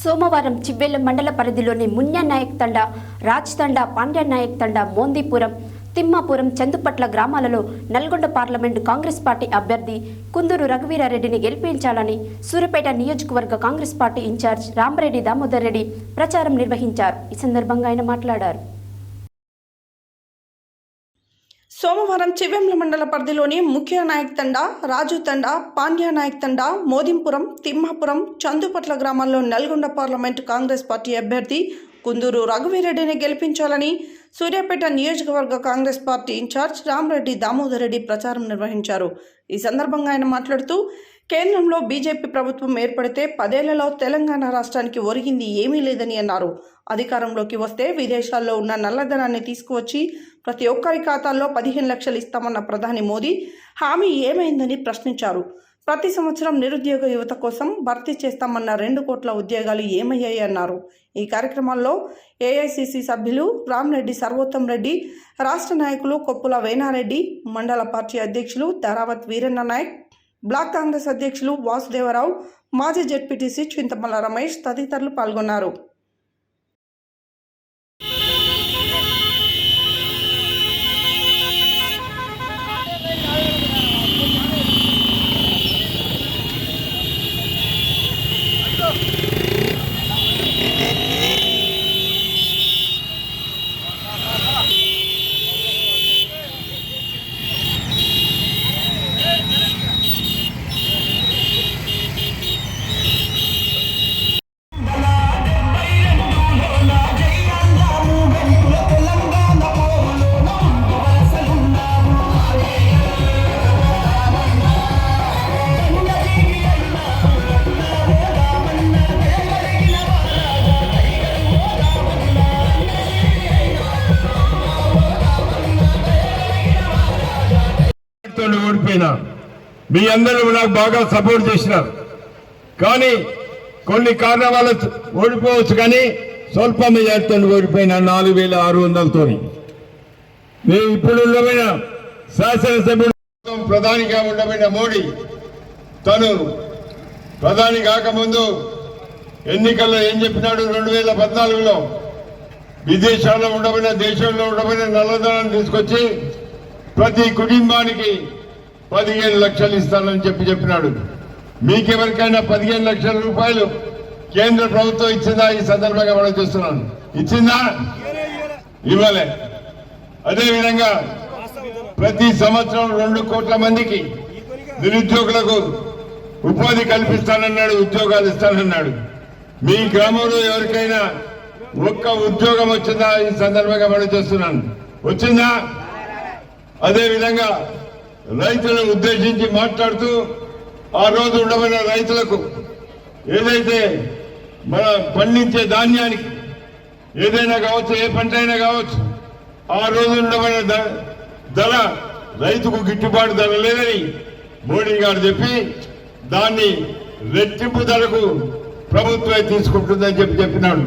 సోమవారం చివ్వేళ్ల మండల పరిధిలోని మున్యా నాయక్ తండా, రాజ్ తండా, పాండ్య నాయక్ తండా, మోందీపురం, తిమ్మాపురం, చందుపట్ల గ్రామాలలో నల్గొండ పార్లమెంటు కాంగ్రెస్ పార్టీ అభ్యర్థి కుందూరు రఘువీరారెడ్డిని గెలిపించాలని సూర్యాపేట నియోజకవర్గ కాంగ్రెస్ పార్టీ ఇన్ఛార్జ్ రాంరెడ్డి దామోదర్ రెడ్డి ప్రచారం నిర్వహించారు. ఈ సందర్భంగా ఆయన మాట్లాడారు. సోమవారం చివ్వేంల మండల పరిధిలోని ముఖ్య నాయక్ తండా, రాజు తండా, పాండ్య నాయక్ తండా, మోదింపురం, తిమ్మాపురం, చందుపట్ల గ్రామాల్లో నల్గొండ పార్లమెంటు కాంగ్రెస్ పార్టీ అభ్యర్థి కుందూరు రఘువీరారెడ్డిని గెలిపించాలని సూర్యాపేట నియోజకవర్గ కాంగ్రెస్ పార్టీ ఇన్ఛార్జ్ రాంరెడ్డి దామోదర్ రెడ్డి ప్రచారం నిర్వహించారు. ఈ సందర్భంగా ఆయన మాట్లాడుతూ, కేంద్రంలో బీజేపీ ప్రభుత్వం ఏర్పడితే 10 ఏళ్లలో తెలంగాణ రాష్ట్రానికి ఒరిగింది ఏమీ లేదని అన్నారు. అధికారంలోకి వస్తే విదేశాల్లో ఉన్న నల్లధనాన్ని తీసుకువచ్చి ప్రతి ఒక్కరి ఖాతాల్లో 15 లక్షలు ఇస్తామన్న ప్రధాని మోదీ హామీ ఏమైందని ప్రశ్నించారు. ప్రతి సంవత్సరం నిరుద్యోగ యువత కోసం భర్తీ చేస్తామన్న 2 కోట్ల ఉద్యోగాలు ఏమయ్యాయి అన్నారు. ఈ కార్యక్రమాల్లో ఏఐసిసి సభ్యులు రామరెడ్డి సర్వోత్తం రెడ్డి, రాష్ట్ర నాయకులు కొప్పుల వేనారెడ్డి, మండల పార్టీ అధ్యక్షులు ధారావత్ వీరన్న నాయక్, బ్లాక్ కాంగ్రెస్ అధ్యక్షులు వాసుదేవరావు, మాజీ జెడ్పీటీసీ చింతమల్ల రమేష్ తదితరులు పాల్గొన్నారు. ఓడిపోయినా మీ అందరూ నాకు బాగా సపోర్ట్ చేసినారు. కానీ కొన్ని కారణాల వల్ల ఓడిపోవచ్చు, కానీ స్వల్ప మెజార్టీతో ఓడిపోయిన 4600తో. నేను ఇప్పుడు ఉండబోయిన శాసనసభ్యుడు ప్రధానిగా ఉండబోయిన మోడీ తను ప్రధాని కాకముందు ఎన్నికల్లో ఏం చెప్పినాడు? 2014లో విదేశాల్లో ఉండబోయిన, దేశంలో ఉండబోయిన నల్లధనాన్ని తీసుకొచ్చి ప్రతి కుటుంబానికి 15 లక్షలు ఇస్తానని చెప్పినాడు. మీకెవరికైనా 15 లక్షల రూపాయలు కేంద్ర ప్రభుత్వం ఇచ్చిందా? ఈ సందర్భంగా మనం చూస్తున్నాను. ఇచ్చిందా? ఇవ్వలే. అదేవిధంగా ప్రతి సంవత్సరం 2 కోట్ల మందికి నిరుద్యోగులకు ఉపాధి కల్పిస్తానన్నాడు, ఉద్యోగాలు ఇస్తానన్నాడు. మీ గ్రామంలో ఎవరికైనా ఒక్క ఉద్యోగం వచ్చిందా? ఈ సందర్భంగా మనం చూస్తున్నాను. వచ్చిందా? అదేవిధంగా రైతులను ఉద్దేశించి మాట్లాడుతూ ఆ రోజు ఉండబడిన రైతులకు ఏదైతే మన పండించే ధాన్యానికి ఏదైనా కావచ్చు, ఏ పంట అయినా కావచ్చు, ఆ రోజు ఉండబడిన ధర రైతుకు గిట్టుబాటు ధర లేదని మోడీ గారు చెప్పి దాన్ని రెట్టింపు ధరకు ప్రభుత్వమే తీసుకుంటుందని చెప్పినాడు.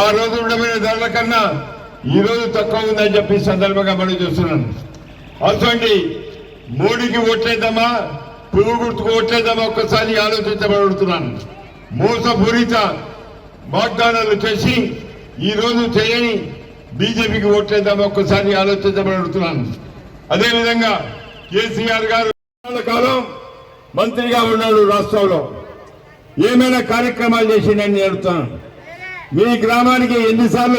ఆ రోజు ఉండబడిన ధరల కన్నా ఈ రోజు తక్కువ ఉందని చెప్పి సందర్భంగా మనం చూస్తున్నాను. అటువంటి మోడీకి ఓట్లేద్దామా, పువ్వు గుర్తుకు ఓట్లేద్దామా ఒక్కసారి ఆలోచించబడుతున్నాను. మోసపూరిత వాగ్దానాలు చేసి ఈ రోజు చేయని బీజేపీకి ఓట్లేద్దామా ఒక్కసారి ఆలోచించబడుతున్నాను. అదేవిధంగా కేసీఆర్ గారు కాలం మంత్రిగా ఉన్నాడు. రాష్ట్రంలో ఏమైనా కార్యక్రమాలు చేసిండని అడుగుతున్నాను. మీ గ్రామానికి ఎన్నిసార్లు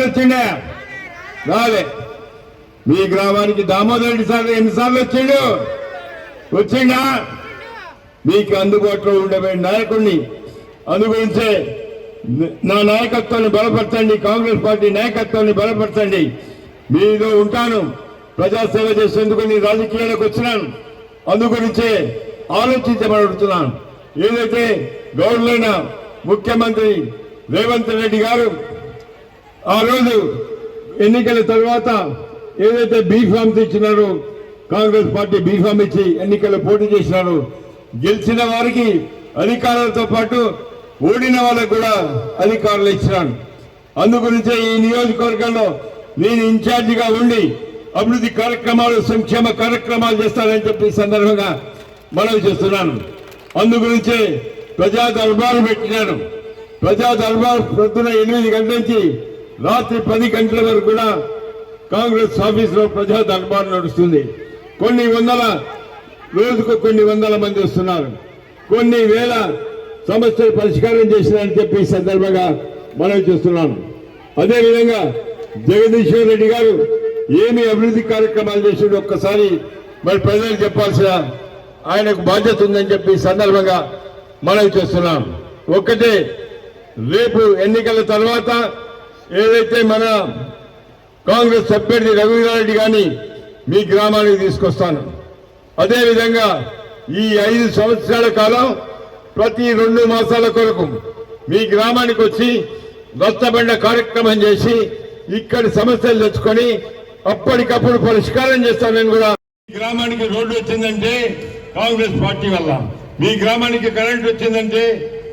వచ్చిండే? రాలే. మీ గ్రామానికి దామోదర్ రెడ్డి సార్ ఎన్నిసార్లు వచ్చిండా? మీకు అందుబాటులో ఉండబోయే నాయకుడిని అనుగురించే నా నాయకత్వాన్ని బలపరచండి, కాంగ్రెస్ పార్టీ నాయకత్వాన్ని బలపరచండి. మీలో ఉంటాను. ప్రజాసేవ చేసేందుకు నేను రాజకీయాలకు వచ్చినాను. అందుగురించే ఆలోచించబడుతున్నాను. ఏదైతే గౌరవైన ముఖ్యమంత్రి రేవంత్ రెడ్డి గారు ఆ రోజు ఎన్నికల తర్వాత ఏదైతే బీఫామ్స్ ఇచ్చినారో, కాంగ్రెస్ పార్టీ బీఫామ్ ఇచ్చి ఎన్నికల్లో పోటీ చేసినారు. గెలిచిన వారికి అధికారులతో పాటు ఓడిన వాళ్ళకు కూడా అధికారులు ఇచ్చినారు. అందుగురించే ఈ నియోజకవర్గంలో నేను ఇన్ఛార్జిగా ఉండి అభివృద్ధి కార్యక్రమాలు, సంక్షేమ కార్యక్రమాలు చేస్తానని చెప్పి సందర్భంగా మనవి చేస్తున్నాను. అందుగురించే ప్రజా దర్బారు పెట్టినాను. ప్రజా దర్బార్ పొద్దున 8 గంటల నుంచి రాత్రి 10 గంటల వరకు కూడా కాంగ్రెస్ ఆఫీసులో ప్రజా దర్బారు నడుస్తుంది. రోజుకు కొన్ని వందల మంది వస్తున్నారు. కొన్ని వేల సమస్యలు పరిష్కారం చేసినారని చెప్పి ఈ సందర్భంగా మనం చూస్తున్నాను. అదేవిధంగా జగదీశ్వర్ రెడ్డి గారు ఏమి అభివృద్ధి కార్యక్రమాలు చేసిండు ఒక్కసారి మరి ప్రజలకు చెప్పాల్సిన ఆయనకు బాధ్యత ఉందని చెప్పి ఈ సందర్భంగా మనం చేస్తున్నాం. ఒక్కటే, రేపు ఎన్నికల తర్వాత ఏదైతే మన కాంగ్రెస్ అభ్యర్థి రఘువీరారెడ్డి గారిని మీ గ్రామానికి తీసుకొస్తాను. అదేవిధంగా ఈ 5 సంవత్సరాల కాలం ప్రతి 2 మాసాల కొరకు మీ గ్రామానికి వచ్చి రచ్చబండ కార్యక్రమం చేసి ఇక్కడి సమస్యలు తెచ్చుకొని అప్పటికప్పుడు పరిష్కారం చేస్తానని కూడా. మీ గ్రామానికి రోడ్డు వచ్చిందంటే కాంగ్రెస్ పార్టీ వల్ల, మీ గ్రామానికి కరెంట్ వచ్చిందంటే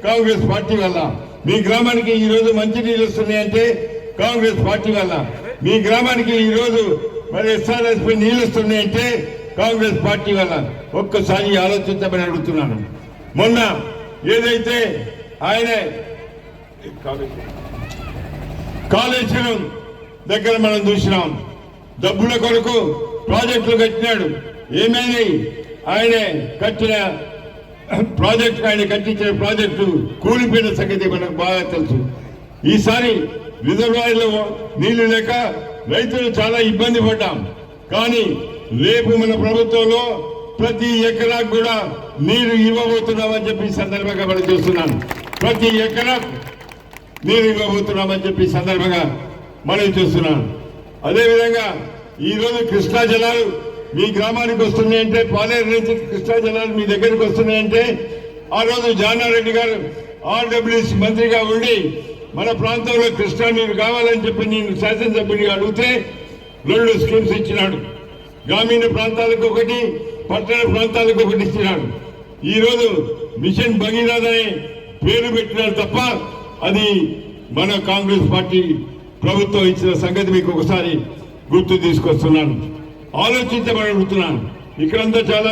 కాంగ్రెస్ పార్టీ వల్ల, మీ గ్రామానికి ఈ రోజు మంచినీళ్ళు వస్తున్నాయంటే కాంగ్రెస్ పార్టీ వల్ల, మీ గ్రామానికి ఈ రోజు మరి ఎస్ఆర్ఎస్పీ నీళ్లు వస్తున్నాయంటే కాంగ్రెస్ పార్టీ వల్ల. ఒక్కసారి ఆలోచించమని అడుగుతున్నాను. మొన్న ఏదైతే ఆయన కాళేశ్వరం దగ్గర మనం చూసినాం, డబ్బుల కొరకు ప్రాజెక్టులు కట్టినాడు. ఏమైనా ఆయన కట్టిన ప్రాజెక్టు, ఆయన కట్టించిన ప్రాజెక్టు కూలిపోయిన సంగతి మనకు బాగా తెలుసు. ఈసారి రిజర్వాయర్లో నీళ్లు లేక రైతులు చాలా ఇబ్బంది పడ్డాం. కానీ రేపు మన ప్రభుత్వంలో ప్రతి ఎకరాకు కూడా నీరు ఇవ్వబోతున్నామని చెప్పి సందర్భంగా మనం చూస్తున్నాను. ప్రతి ఎకరాకు నీరు ఇవ్వబోతున్నామని చెప్పి సందర్భంగా మనం చూస్తున్నాను. అదేవిధంగా ఈరోజు కృష్ణా జలాలు మీ గ్రామానికి వస్తున్నాయంటే, పాలేరు నుంచి కృష్ణా జలాలు మీ దగ్గరికి వస్తున్నాయంటే, ఆ రోజు జానారెడ్డి గారు ఆర్డబ్ల్యూసీ మంత్రిగా ఉండి మన ప్రాంతంలో కృష్ణా నీరు కావాలని చెప్పి నేను శాసనసభ్యుడిగా అడిగితే 2 స్కీమ్స్ ఇచ్చినాడు. గ్రామీణ ప్రాంతాలకు ఒకటి, పట్టణ ప్రాంతాలకు ఒకటి ఇచ్చినాడు. ఈరోజు మిషన్ భగీరథ అనే పేరు పెట్టినారు తప్ప అది మన కాంగ్రెస్ పార్టీ ప్రభుత్వం ఇచ్చిన సంగతి మీకు ఒకసారి గుర్తు తీసుకొస్తున్నాను. ఆలోచించమని అడుగుతున్నాను. ఇక్కడంతా చాలా